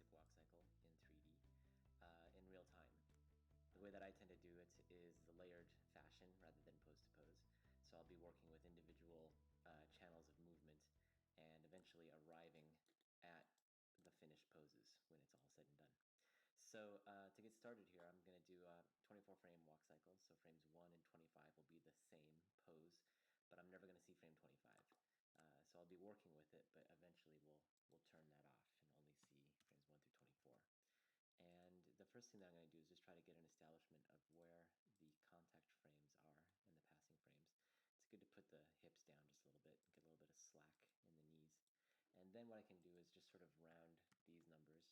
basic walk cycle in 3D in real time. The way that I tend to do it is the layered fashion rather than pose to pose. So I'll be working with individual channels of movement and eventually arriving at the finished poses when it's all said and done. So to get started here, I'm going to do a 24 frame walk cycle. So frames 1 and 25 will be the same pose, but I'm never going to see frame 25. So I'll be working with it, but eventually we'll turn that off and only see frames 1 through 24. And the first thing that I'm going to do is just try to get an establishment of where the contact frames are and the passing frames. It's good to put the hips down just a little bit, get a little bit of slack in the knees. And then what I can do is just sort of round these numbers.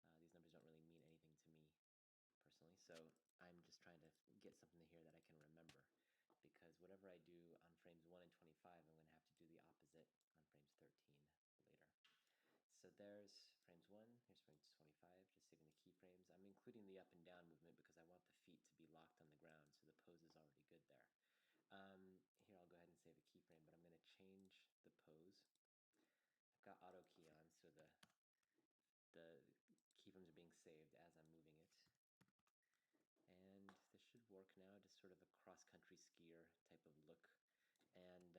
These numbers don't really mean anything to me personally, so I'm just trying to get something here that I can remember, because whatever I do on frames 1 and 25, I'm going to have to do the opposite on frames 13 later. So there's frames 1, here's frames 25, just saving the keyframes. I'm including the up and down movement because I want the feet to be locked on the ground, so the pose is already good there. Here I'll go ahead and save a keyframe, but I'm going to change the pose. I've got auto key on, so the keyframes are being saved as I'm moving it. And this should work now, just sort of a cross-country skier type of look. And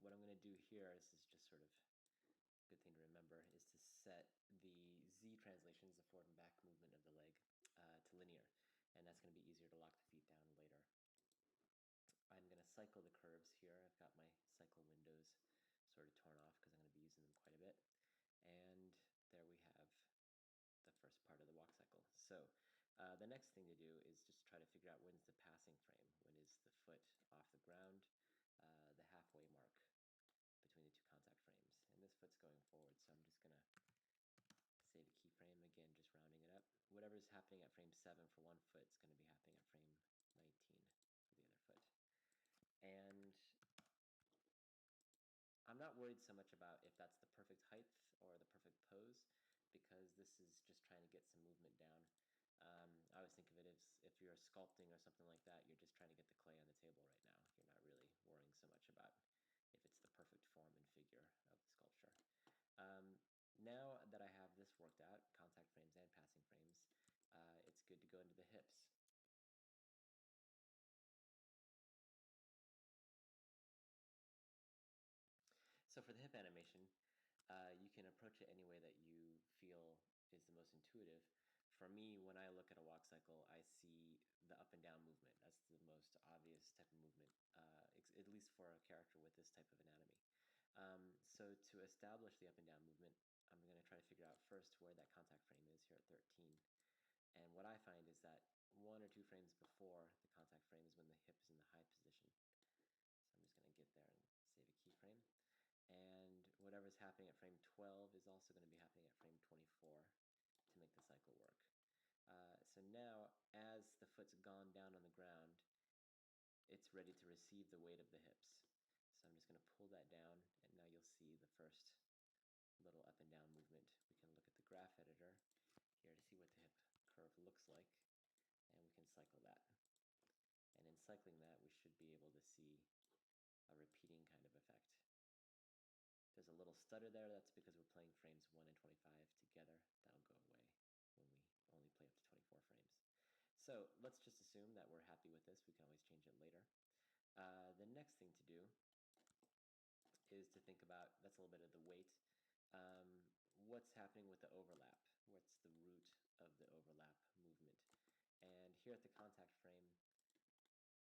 what I'm going to do here, this is just sort of a good thing to remember, is to set the Z translations, the forward and back movement of the leg, to linear. And that's going to be easier to lock the feet down later. I'm going to cycle the curves here. I've got my cycle windows sort of torn off because I'm going to be using them quite a bit. And there we have the first part of the walk cycle. So the next thing to do is just try to figure out when's the passing frame, when is the foot off the ground, the halfway mark between the two contact frames. And this foot's going forward, so I'm just going to save a keyframe, again just rounding it up. Whatever's happening at frame 7 for one foot is going to be happening at frame 19 for the other foot. And I'm not worried so much about if that's the perfect height or the perfect pose, because this is just trying to get some movement down. I always think of it as if you're sculpting or something like that, you're just trying to get the clay on the table right now. You're not really worrying so much about if it's the perfect form and figure of the sculpture. Now that I have this worked out, contact frames and passing frames, it's good to go into the hips. So for the hip animation, you can approach it any way that you feel is the most intuitive. For me, when I look at a walk cycle, I see the up and down movement. That's the most obvious type of movement, at least for a character with this type of anatomy. So to establish the up and down movement, I'm going to try to figure out first where that contact frame is here at 13. And what I find is that 1 or 2 frames before the contact frame is when the hip is in the high position. So I'm just going to get there and save a keyframe. And whatever's happening at frame 12 is also going to be happening at frame 24 to make the cycle work. So now, as the foot's gone down on the ground, it's ready to receive the weight of the hips. So I'm just going to pull that down, and now you'll see the first little up and down movement. We can look at the graph editor here to see what the hip curve looks like, and we can cycle that. And in cycling that, we should be able to see a repeating kind of effect. There's a little stutter there. That's because we're playing frames 1 and 25 together. That'll go away when we only play up to 24 frames. So let's just assume that we're happy with this. We can always change it later. The next thing to do is to think about, that's a little bit of the weight. What's happening with the overlap? What's the root of the overlap movement? And here at the contact frame,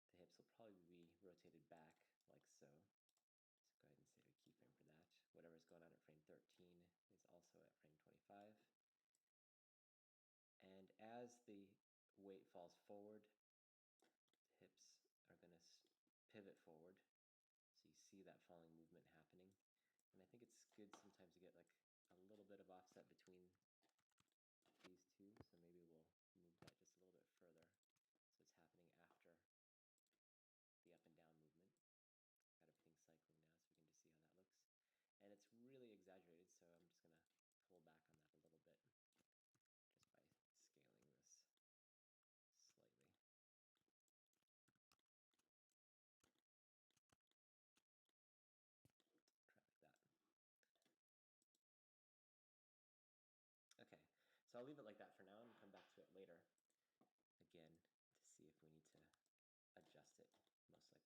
the hips will probably be rotated back like so. So go ahead and save a keyframe for that. Whatever's going on at frame 13 is also at frame 25. And as the weight falls forward, the hips are going to pivot forward. So you see that falling movement happening. And I think it's good sometimes to get like a little bit of offset between these two. So maybe we'll move that just a little bit further. So it's happening after the up and down movement. Got everything cycling now, so we can just see how that looks. And it's really exaggerated, so I'm just going to pull back on that a little bit just by scaling this slightly. Try like that. So I'll leave it like that for now and come back to it later again to see if we need to adjust it.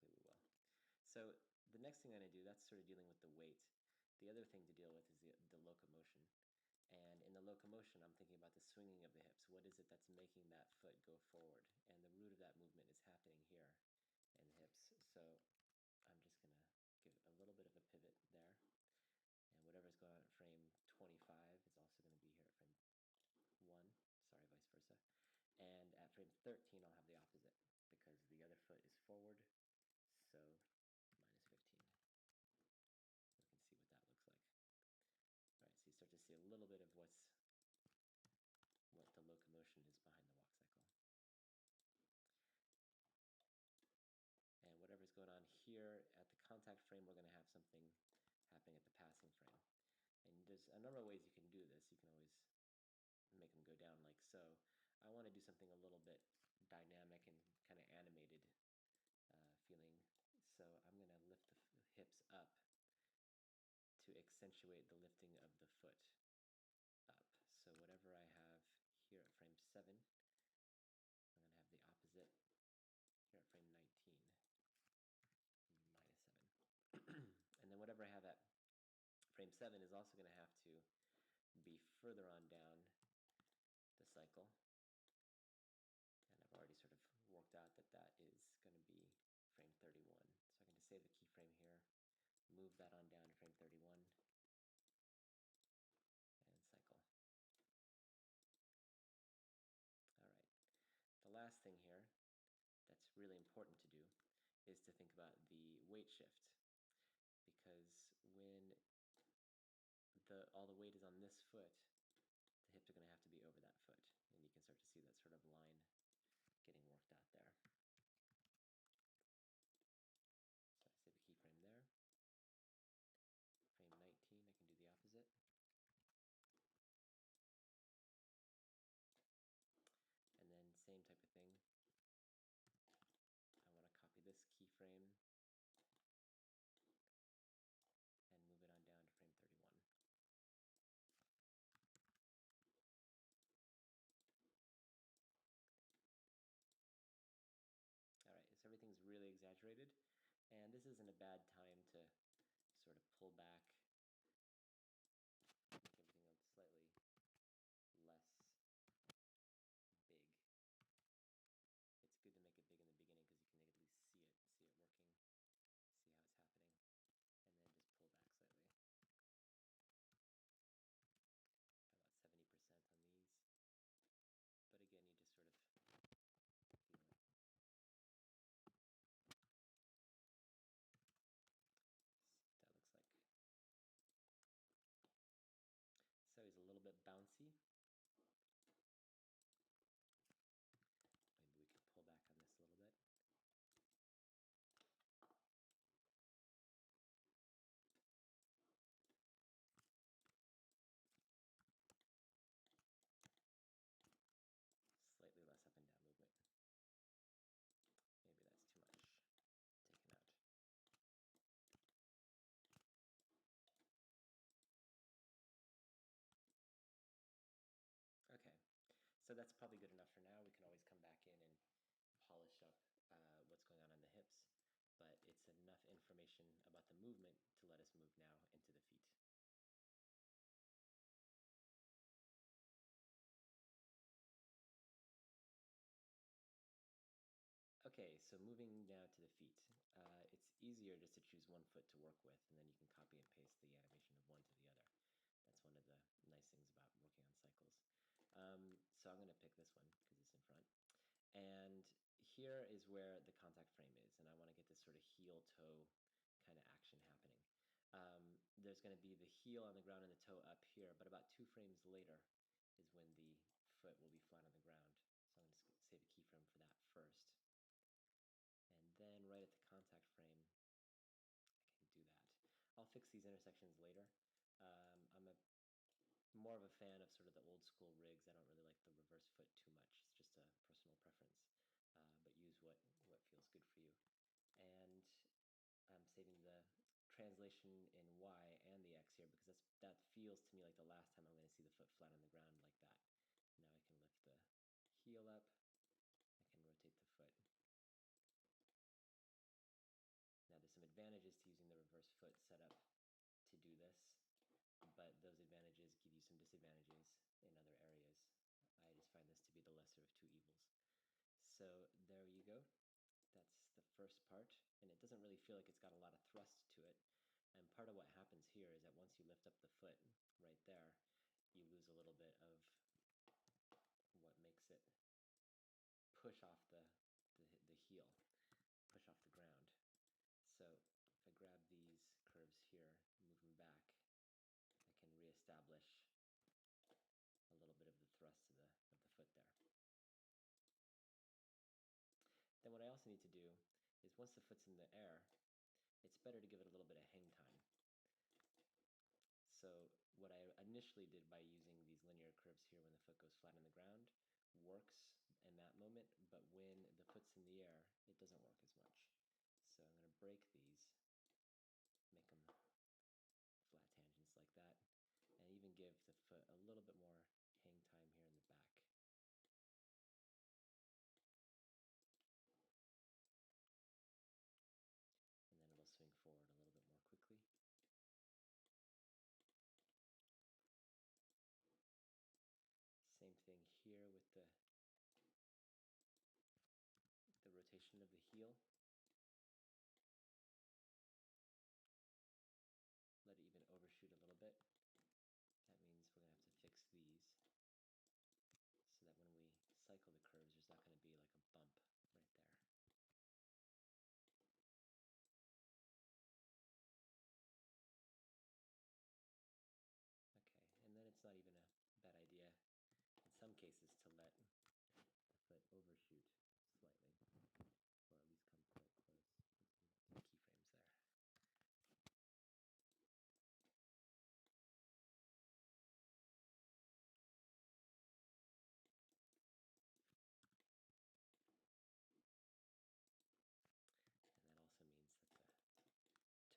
Most likely we will. So the next thing I'm going to do, that's sort of dealing with the weight. The other thing to deal with is the locomotion. And in the locomotion, I'm thinking about the swinging of the hips. What is it that's making that foot go forward? And the root of that movement is happening here in the hips. So I'm just going to give a little bit of a pivot there. And whatever's going on at frame 25 is also going to be here at frame 1. Sorry, vice versa. And at frame 13, I'll have the opposite because the other foot is forward. So minus 15. We can see what that looks like. All right, so you start to see a little bit of what the locomotion is behind the walk cycle. And whatever's going on here at the contact frame, we're going to have something happening at the passing frame. And there's a number of ways you can do this. You can always make them go down like so. I want to do something a little bit dynamic and kind of animated feeling. So I'm going to lift the hips up to accentuate the lifting of the foot up. So whatever I have here at frame 7, I'm going to have the opposite here at frame 19, minus 7. And then whatever I have at frame 7 is also going to have to be further on down the cycle. And I've already sort of worked out that that is going to be frame 31. So I can just save the keyframe here, move that on down to frame 31, and cycle. All right. The last thing here that's really important to do is to think about the weight shift, because when all the weight is on this foot, the hips are going to have to be over that foot, and you can start to see that sort of line getting worked out there. So I save a keyframe there. Frame 19, I can do the opposite. And then same type of thing. I want to copy this keyframe and move it on down to frame 31. All right, so everything's really exaggerated, and this isn't a bad time to sort of pull back, make everything slightly less big. It's good to make it big in the beginning because you can at least see it working, see how it's happening, and then just pull back slightly. About 70% on these, but again, you just sort of feel it. That looks like. So he's a little bit bouncy. Maybe we can pull back on this a little bit. Slightly less up and down movement. Maybe that's too much taken out. Okay, so that's probably good enough for now. We can always come back in and polish up what's going on the hips, but it's enough information about the movement to let us move now into the feet. Okay, so moving now to the feet. It's easier just to choose one foot to work with, and then you can copy and paste the animation of one to the other. That's one of the nice things about working on cycles. So I'm going to pick this one because it's in front. And here is where the contact frame is, and I want to get this sort of heel-toe kind of action happening. There's going to be the heel on the ground and the toe up here, but about 2 frames later is when the foot will be flat on the ground. So I'm going to save a keyframe for that first. And then right at the contact frame, I can do that. I'll fix these intersections later. I'm more of a fan of sort of the old school rigs. I don't really like the reverse foot too much. It's just a personal preference, but use what feels good for you. And I'm saving the translation in Y and the X here because that feels to me like the last time I'm going to see the foot flat on the ground like that. first part, and it doesn't really feel like it's got a lot of thrust to it. And part of what happens here is that once you lift up the foot right there, you lose a little bit of what makes it push off the heel, push off the ground. So if I grab these curves here, move them back, I can reestablish a little bit of the thrust of the foot there. Then what I also need to do is once the foot's in the air, it's better to give it a little bit of hang time. So what I initially did by using these linear curves here when the foot goes flat on the ground works in that moment, but when the foot's in the air, it doesn't work as much. So I'm going to break these, make them flat tangents like that, and even give the foot a little bit more hang time here in the back. And then it'll swing forward a little bit more quickly. Same thing here with the rotation of the heel. Let it even overshoot a little bit. That means we're going to have to fix these so that when we cycle the curves, there's not going to be like a bump right there. Okay, and then it's not even a bad idea in some cases to let the foot overshoot slightly, or at least come quite close.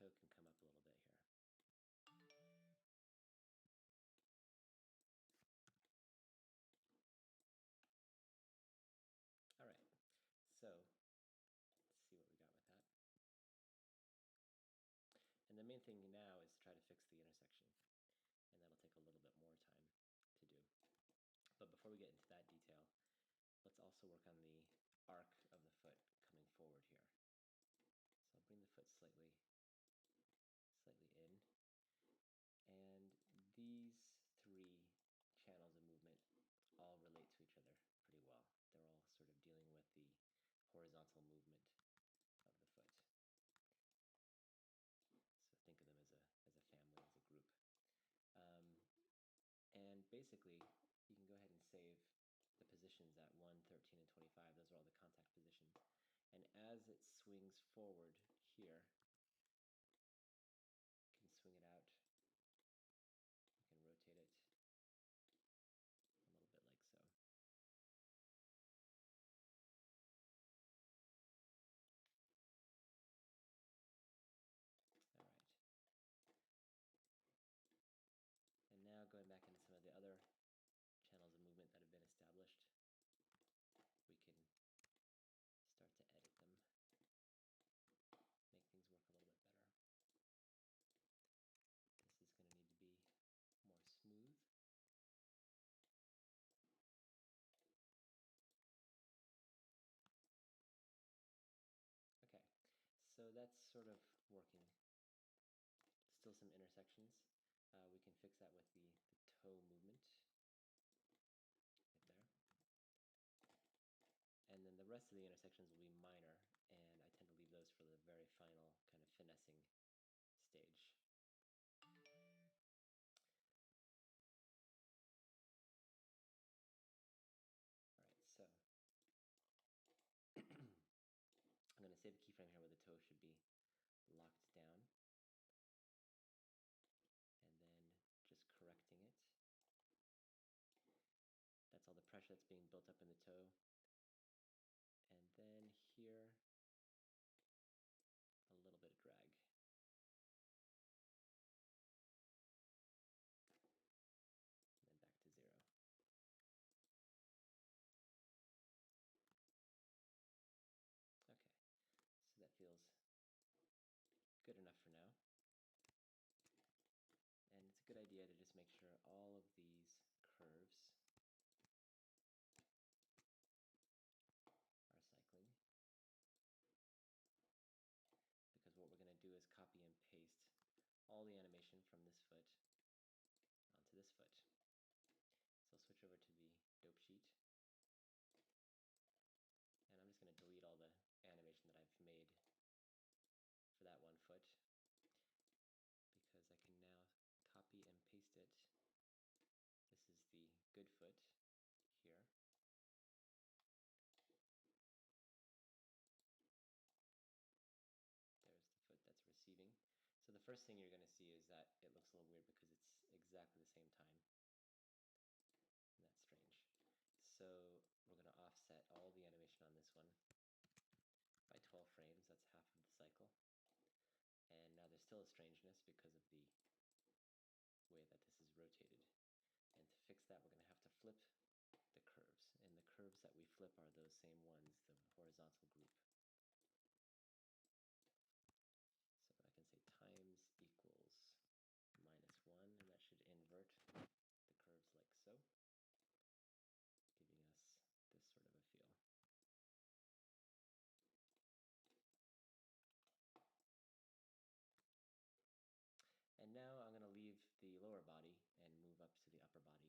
Let's see, keyframes there. And that also means that the toe can come up a little bit here. All right, so let's see what we got with that. And the main thing now is to try to fix the intersection, and that'll take a little bit more time to do. But before we get into that detail, let's also work on the arc of the foot coming forward here. So I'll bring the foot slightly in, and these three channels of movement all relate to each other pretty well. They're all sort of dealing with the horizontal movement of the foot. So think of them as a family, as a group. And basically, you can go ahead and save the positions at 1, 13, and 25. Those are all the contact positions. And as it swings forward here, you can swing it out. You can rotate it a little bit like so. All right. And now going back into some of the other channels of movement that have been established, we can start to edit them, make things work a little bit better. This is going to need to be more smooth. Okay, so that's sort of working. Still some intersections. We can fix that with the toe movement right there. And then the rest of the intersections will be minor, and I tend to leave those for the very final kind of finessing stage. All right, so I'm going to save a keyframe here where the toe should be locked down, and then just correcting it. That's all the pressure that's being built up in the toe. And then here, a little bit of drag. And then back to 0. Okay, so that feels good enough for now. And it's a good idea to just make sure all of these curves this foot onto this foot. So I'll switch over to the dope sheet. And I'm just going to delete all the animation that I've made for that one foot, because I can now copy and paste it. This is the good foot here. There's the foot that's receiving. So the first thing you're going to see is that it looks a little weird because it's exactly the same time. And that's strange. So we're going to offset all the animation on this one by 12 frames. That's half of the cycle. And now there's still a strangeness because of the way that this is rotated. And to fix that, we're going to have to flip the curves. And the curves that we flip are those same ones, the horizontal group. So I can say times equals -1, and that should invert the curves like so, giving us this sort of a feel. And now I'm going to leave the lower body and move up to the upper body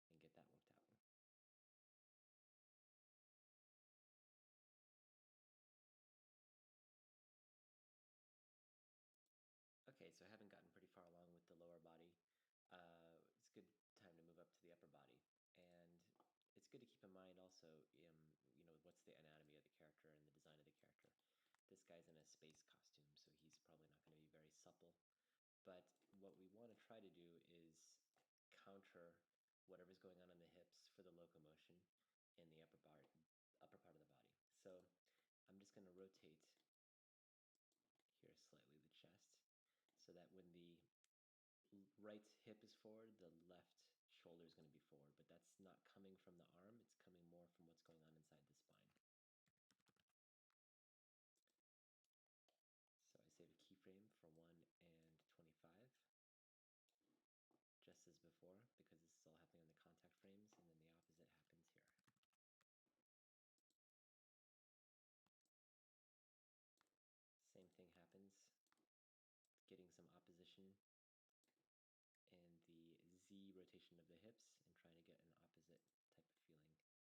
and get that worked out. Okay, so I haven't gotten pretty far along with the lower body. It's a good time to move up to the upper body. And it's good to keep in mind also, what's the anatomy of the character and the design of the character. This guy's in a space costume, so he's probably not going to be very supple. But what we want to try to do is counter whatever's going on in the hips for the locomotion in the upper part of the body. So I'm just going to rotate here slightly the chest, so that when the right hip is forward, the left shoulder is going to be forward, but that's not coming from the arm, it's coming more from what's going on inside the spine. So I save a keyframe for 1 and 25, just as before, because this is all happening on the contact frames, and then the opposite happens here. Same thing happens, getting some opposition in the Z rotation of the hips and trying to get an opposite type of feeling happening there.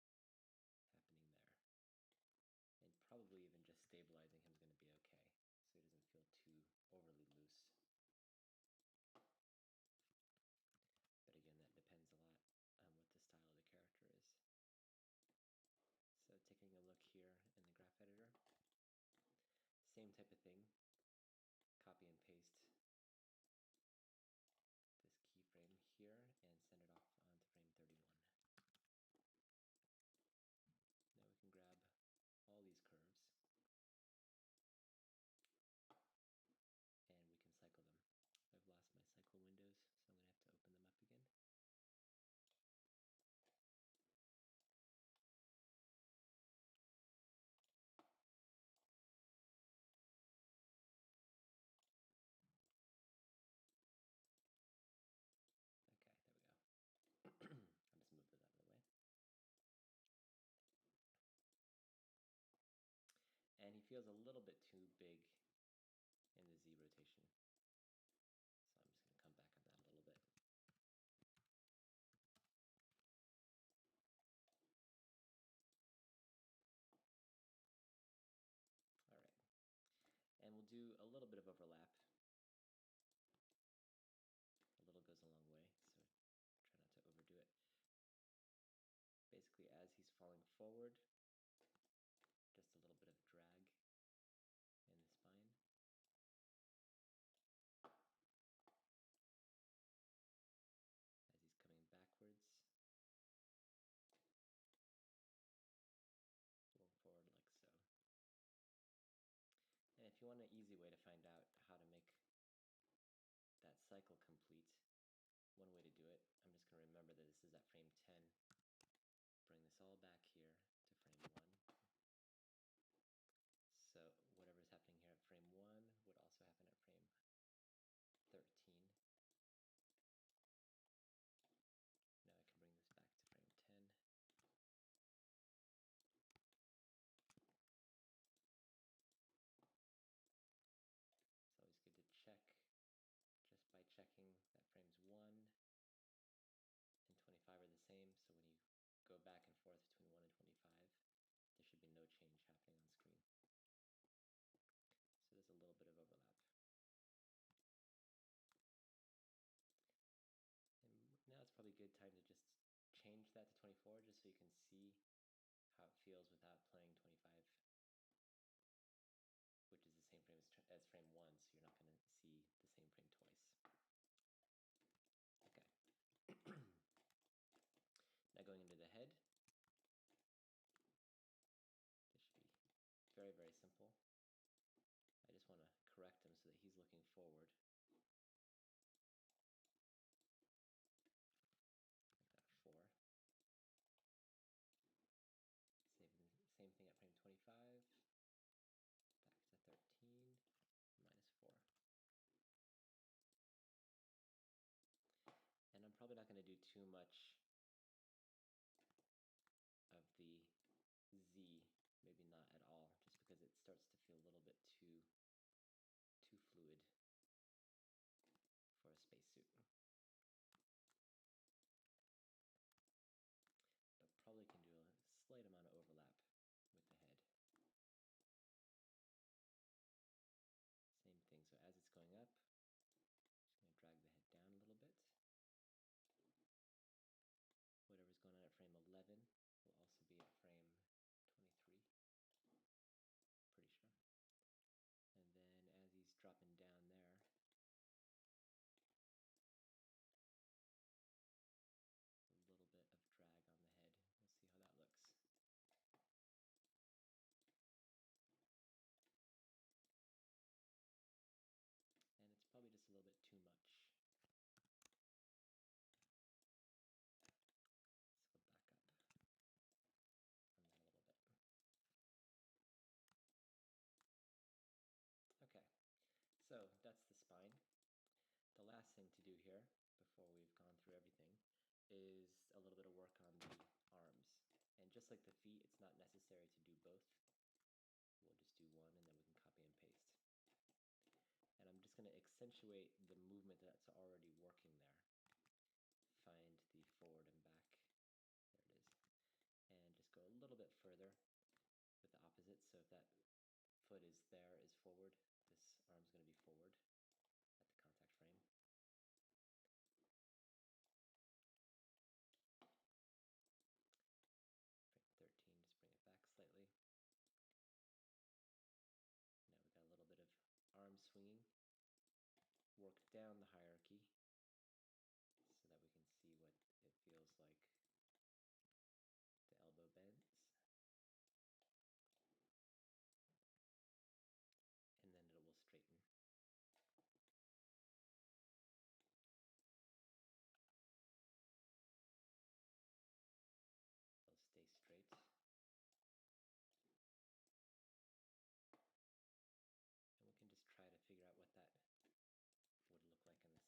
And probably even just stabilizing him is going to be okay, so he doesn't feel too overly loose. But again, that depends a lot on what the style of the character is. So taking a look here in the graph editor, same type of thing. Copy and paste this keyframe here and send it off onto frame 31. Now we can grab all these curves and we can cycle them. I've lost my cycle windows, so I'm going to have to open them up again. Okay, there we go. I'll just move those out of the way. And he feels a little bit too big in the Z rotation. So I'm just going to come back on that a little bit. All right. And we'll do a little bit of overlap. A little goes a long way, so try not to overdo it. Basically, as he's falling forward, just a little bit of drag in the spine. As he's coming backwards, pulling forward like so. And if you want an easy way to find out how to make that cycle complete, one way to do it, I'm just going to remember that this is at frame 10. Bring this all back here to frame 1. So whatever's happening here at frame 1 would also happen at frame 13. Now I can bring this back to frame 10. forth between 1 and 25. There should be no change happening on screen. So there's a little bit of overlap. And now it's probably a good time to just change that to 24 just so you can see how it feels without playing 25, which is the same frame as frame 1, so you're not going to see the same frame twice. Okay. Now going into the head, this should be very, very simple. I just want to correct him so that he's looking forward. Like that, 4. Same thing at frame 25. Back to 13, -4. And I'm probably not going to do too much of the Z, maybe not at all, just because it starts to feel a little bit too fluid for a spacesuit. But probably can do a slight amount of overlap with the head. Same thing, so as it's going up, just going to drag the head down a little bit. Whatever's going on at frame 11 will also be at frame 23, pretty sure. And then as he's dropping down there, a little bit of drag on the head. We'll see how that looks. And it's probably just a little bit too much. Let's go back up on that a little bit. Okay, so that's the spine. The last thing to do here, before we've gone through everything, is a little bit of work on the arms. And just like the feet, it's not necessary to do both. We'll just do one and then we can copy and paste. And I'm just going to accentuate the movement that's already working there. Find the forward and back. There it is. And just go a little bit further with the opposite. So if that foot is there, is forward, this arm's going to be forward at the contact frame. Frame 13, just bring it back slightly. Now we got a little bit of arm swinging. Work down the hierarchy so that we can see what it feels like the elbow bends. And then it will straighten. It'll stay straight. And we can just try to figure out what that would look like in the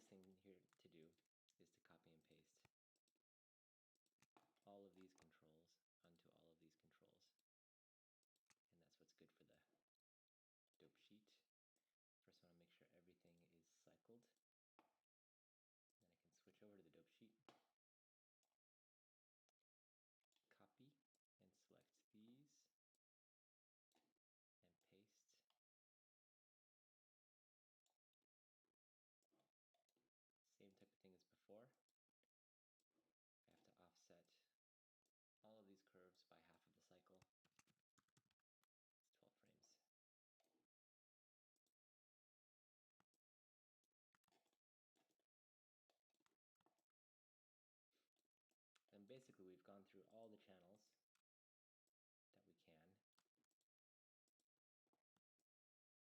thing here to do is to copy and paste all of these controls onto all of these controls. And that's what's good for the dope sheet. First I want to make sure everything is cycled. Then I can switch over to the dope sheet. Copy and select these and paste. Same type of thing as before. I have to offset all of these curves by half of the cycle. It's 12 frames. And basically we've gone through all the channels that we can.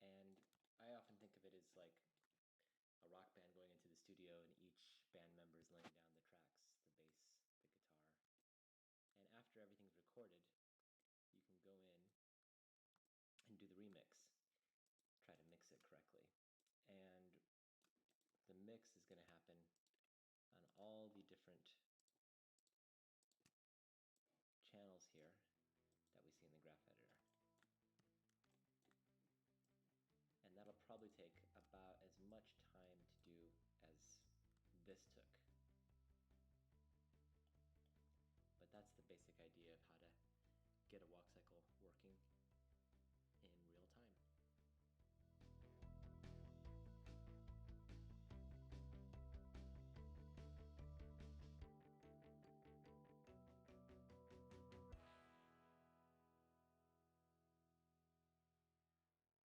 And I often think of it as like a rock band going into the studio and each band member is laying down the tracks, the bass, the guitar. And after everything's recorded, you can go in and do the remix. Try to mix it correctly. And the mix is going to happen on all the different channels here that we see in the graph editor. And that'll probably take about as much time to do as this took. But that's the basic idea of how to get a walk cycle working.